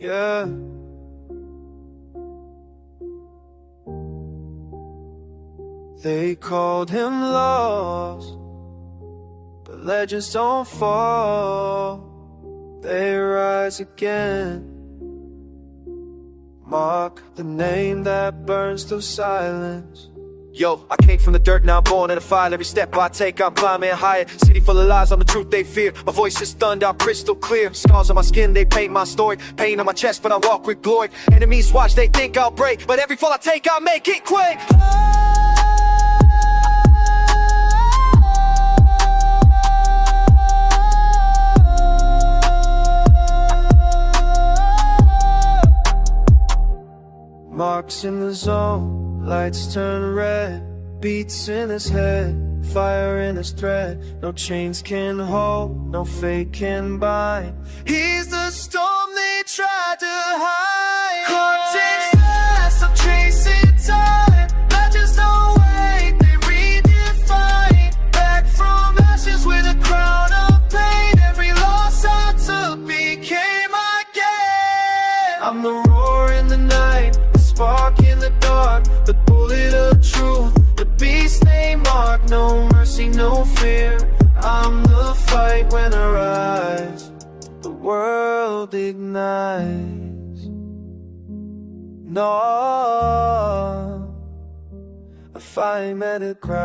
yeah. They called him lost, but legends don't fall, they rise again. Mark, the name that burns through silence. Yo, I came from the dirt, now I'm born in the fire. Every step I take, I'm climbing higher. City full of lies, I'm the truth they fear. My voice is thunder, I'm crystal clear. Scars on my skin, they paint my story. Pain on my chest, but I walk with glory. Enemies watch, they think I'll break, but every fall I take, I'll make it quick. Mark's in the zone, lights turn red, beats in his head, fire in his thread. No chains can hold, no fate can bind. He's the storm they tried to hide. Clock ticks fast, I'm chasing time. Legends don't wait, they redefine. Back from ashes with a crown of pain. Every loss I took became my gain. I'm the roar in the night, spark in the dark, the bullet of truth, the beast named Mark. No mercy, no fear, I'm the fight when I rise, the world ignites. No, a fire made a cry.